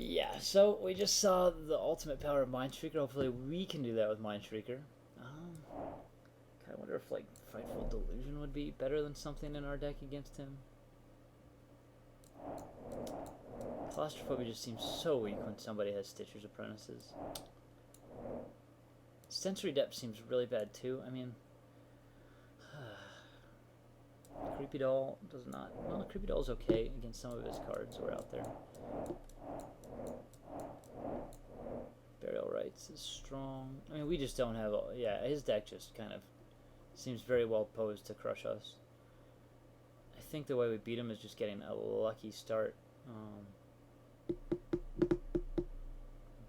Yeah, so we just saw the ultimate power of Mind Shrieker. Hopefully we can do that with Mind Shrieker. I wonder if like Frightful Delusion would be better than something in our deck against him. Claustrophobia just seems so weak when somebody has Stitcher's Apprentices. Sensory Depth seems really bad too. I mean, Creepy Doll does not. Well, Creepy Doll is okay against some of his cards that are out there. Burial Rites is strong. I mean, we just don't have. Yeah, his deck just kind of seems very well posed to crush us. I think the way we beat him is just getting a lucky start.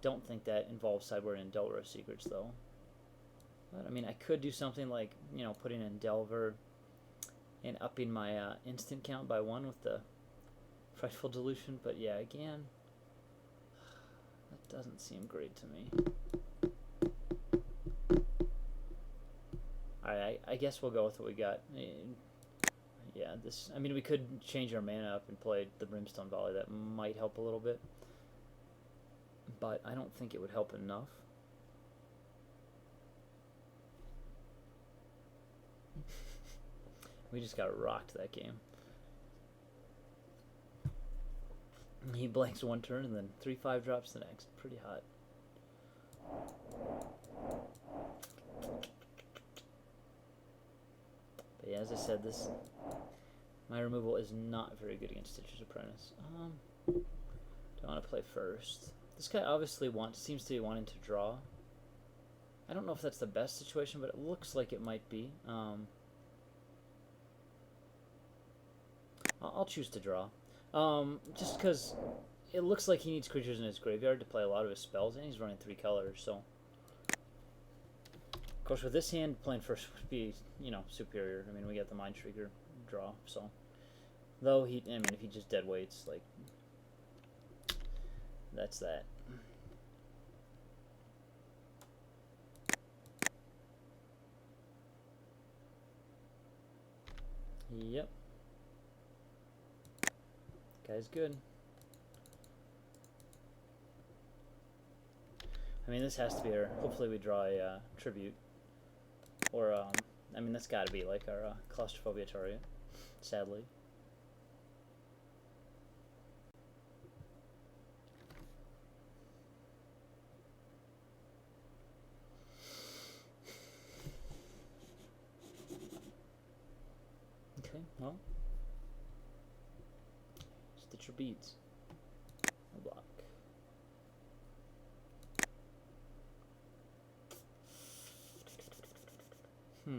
Don't think that involves Sideboard and Delver Secrets though. But I mean, I could do something like, you know, putting in Delver and upping my instant count by 1 with the Frightful Delusion. But yeah, again, that doesn't seem great to me. Alright, I guess we'll go with what we got. Yeah, this. I mean, we could change our mana up and play the Brimstone Volley. That might help a little bit, but I don't think it would help enough. We just got rocked that game. He blanks one turn and then 3/5 drops the next. Pretty hot. But yeah, as I said, my removal is not very good against Stitcher's Apprentice. Do I want to play first? This guy obviously seems to be wanting to draw. I don't know if that's the best situation, but it looks like it might be. I'll choose to draw. Just because it looks like he needs creatures in his graveyard to play a lot of his spells, and he's running 3 colors, so. Of course, with this hand, playing first would be, you know, superior. I mean, we get the Mind Shrieker draw, so. Though, I mean, if he just dead weights, like, that's that. Yep. Guy's good. I mean, this has to be our. Hopefully, we draw a tribute, or I mean, that's got to be like our Claustrophobia target. Sadly. Okay, well, Stitcher Beads. A block. I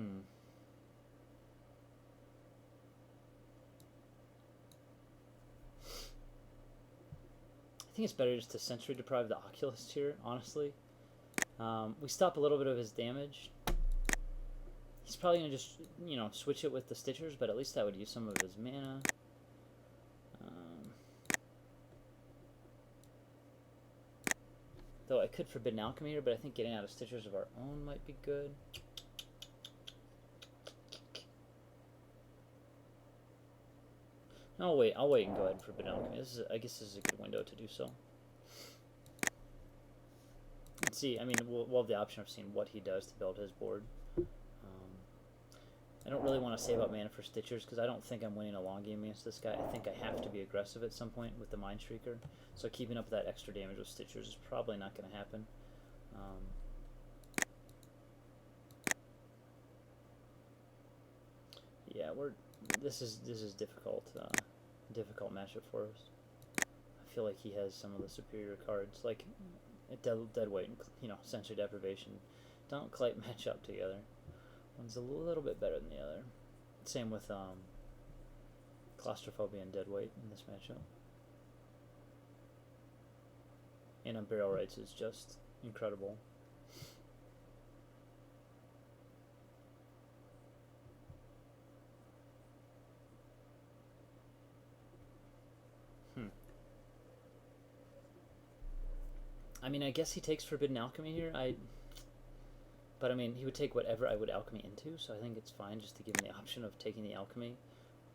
think it's better just to sensory deprive the Oculist here, honestly. We stop a little bit of his damage. He's probably going to just, you know, switch it with the Stitchers, but at least that would use some of his mana. Though I could Forbidden Alchemy here, but I think getting out of Stitchers of our own might be good. I'll wait and go ahead and Forbidden Alchemy. I guess this is a good window to do so. Let's see, I mean, we'll have the option of seeing what he does to build his board. I don't really want to save up mana for Stitchers because I don't think I'm winning a long game against this guy. I think I have to be aggressive at some point with the Mind Shrieker. So keeping up that extra damage with Stitchers is probably not going to happen. Yeah, this is difficult matchup for us. I feel like he has some of the superior cards, like Deadweight and, you know, Sensory Deprivation. Don't quite match up together. One's a little bit better than the other. Same with Claustrophobia and Deadweight in this matchup. And Burial Rites is just incredible. I mean, I guess he takes Forbidden Alchemy here. But I mean, he would take whatever I would alchemy into, so I think it's fine just to give him the option of taking the alchemy.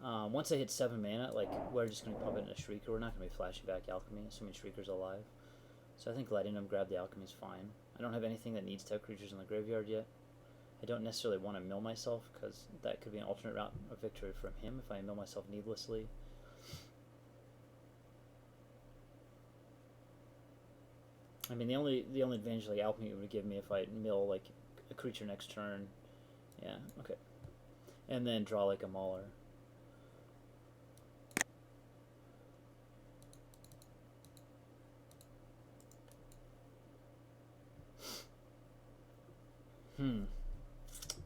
Once I hit 7 mana, like, we're just going to pump it in a Shrieker. We're not going to be flashing back Alchemy, assuming Shrieker's alive. So I think letting him grab the Alchemy is fine. I don't have anything that needs to have creatures in the graveyard yet. I don't necessarily want to mill myself, because that could be an alternate route of victory from him if I mill myself needlessly. I mean, the only advantage like Alchemy would give me if I mill like a creature next turn. Yeah, okay. And then draw like a Mauler.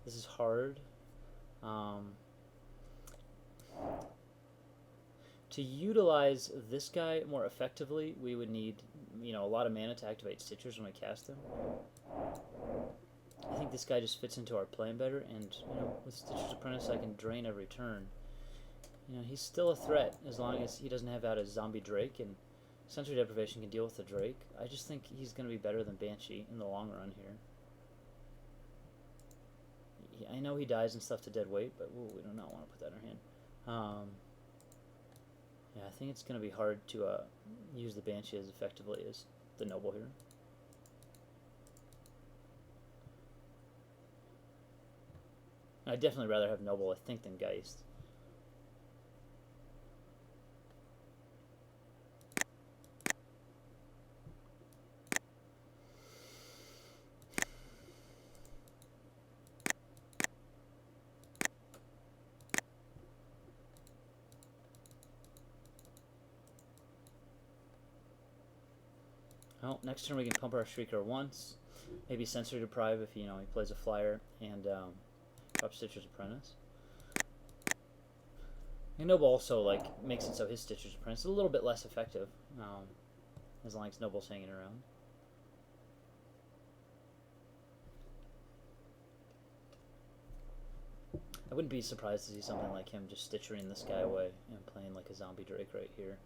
This is hard. To utilize this guy more effectively, we would need, a lot of mana to activate Stitchers when we cast him. I think this guy just fits into our plan better, and, with Stitcher's Apprentice I can drain every turn. He's still a threat as long as he doesn't have out a zombie Drake, and Sensory Deprivation can deal with the Drake. I just think he's going to be better than Banshee in the long run here. I know he dies and stuff to dead weight, but we do not want to put that in our hand. Yeah, I think it's going to be hard to use the Banshee as effectively as the Noble here. I'd definitely rather have Noble, I think, than Geist. Well, next turn we can pump our Shrieker once, maybe Sensory Deprive if he plays a flyer, and drop Stitcher's Apprentice. And Noble also makes it so his Stitcher's Apprentice is a little bit less effective, as long as Noble's hanging around. I wouldn't be surprised to see something like him just Stitchering this guy away and playing like a zombie Drake right here.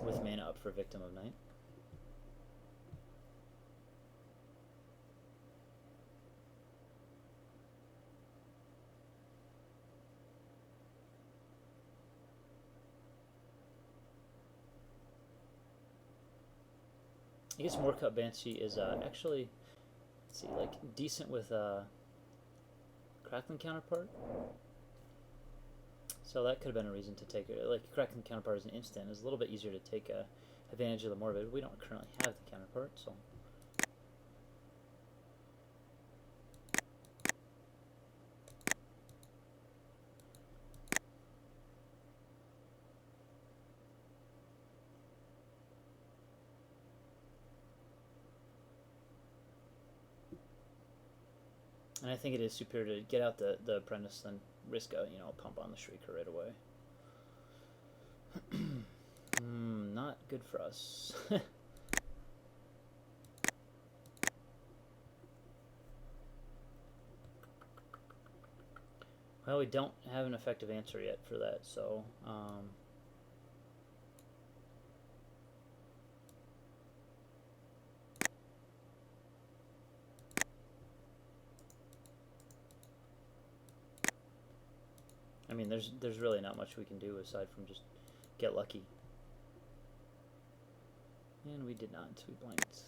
With mana up for Victim of Night. I guess Moorcut Banshee is actually, let's see, decent with Crackling Counterpart. So that could have been a reason to take it. Crackling Counterpart is an instant. It's a little bit easier to take advantage of the Morbid. We don't currently have the Counterpart, so. And I think it is superior to get out the Apprentice than risk a pump on the Shrieker right away. Not good for us. Well, we don't have an effective answer yet for that, so I mean, there's really not much we can do aside from just get lucky. And we did not. We blanked.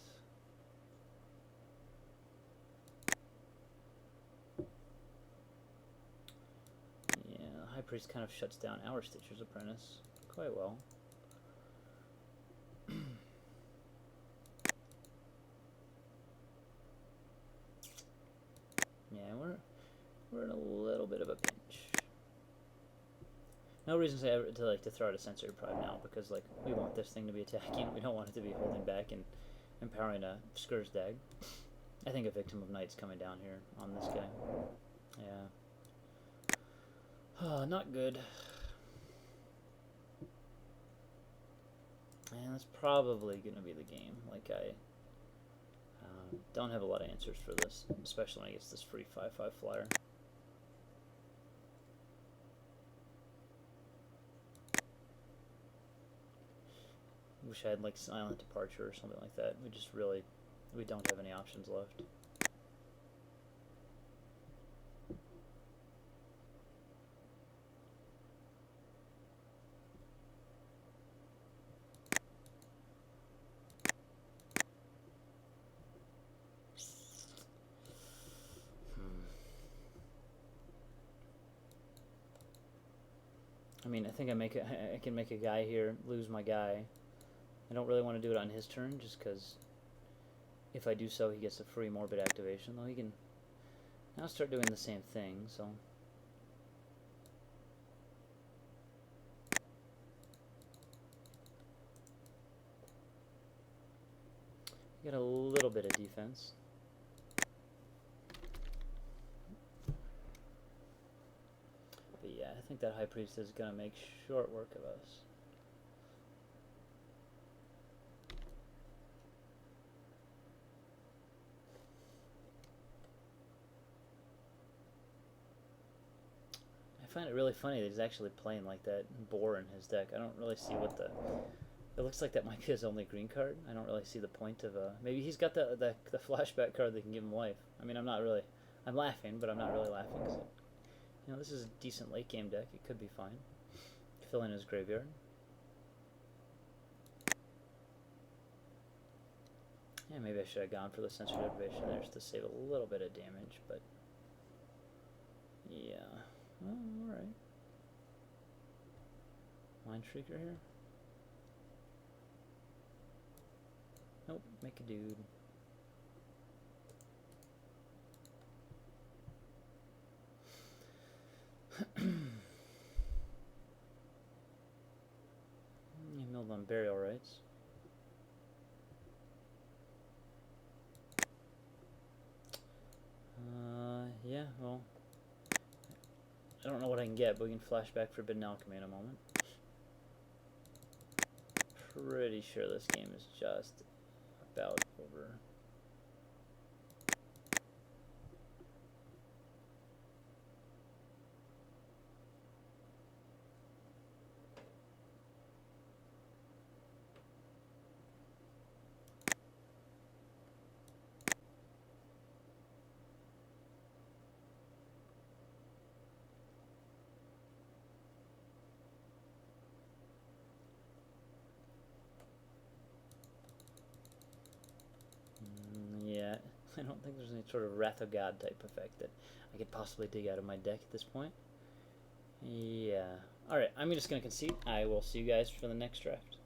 Yeah, the High Priest kind of shuts down our Stitcher's Apprentice quite well. Yeah, we're in a little bit of a pinch. No reason to throw out a Sensory Deprive now, because we want this thing to be attacking. We don't want it to be holding back and empowering a Scourge Dag. I think a Victim of Night's coming down here on this guy. Yeah. Not good. And that's probably going to be the game. I don't have a lot of answers for this, especially when I get this free 5/5 flyer. Wish I had Silent Departure or something like that. We don't have any options left. I mean, I think I can make a guy here lose my guy. I don't really want to do it on his turn, just because if I do so, he gets a free morbid activation. Though he can now start doing the same thing, so. Get a little bit of defense. But yeah, I think that High Priest is going to make short work of us. I find it really funny that he's actually playing like that boar in his deck. I don't really see what the... It looks like that might be his only green card. I don't really see the point of... maybe he's got the flashback card that can give him life. I mean, I'm not really... I'm laughing, but I'm not really laughing. Cause you know, this is a decent late game deck. It could be fine. Fill in his graveyard. Yeah, maybe I should have gone for the sensory deprivation there just to save a little bit of damage, but... Yeah... Well, alright. Mind Shrieker here? Nope, make a dude. You milled on burial rights. Yeah, well... I don't know what I can get, but we can flashback Forbidden Alchemy in a moment. Pretty sure this game is just about over. Yeah, I don't think there's any sort of Wrath of God type effect that I could possibly dig out of my deck at this point. Yeah. Alright, I'm just going to concede. I will see you guys for the next draft.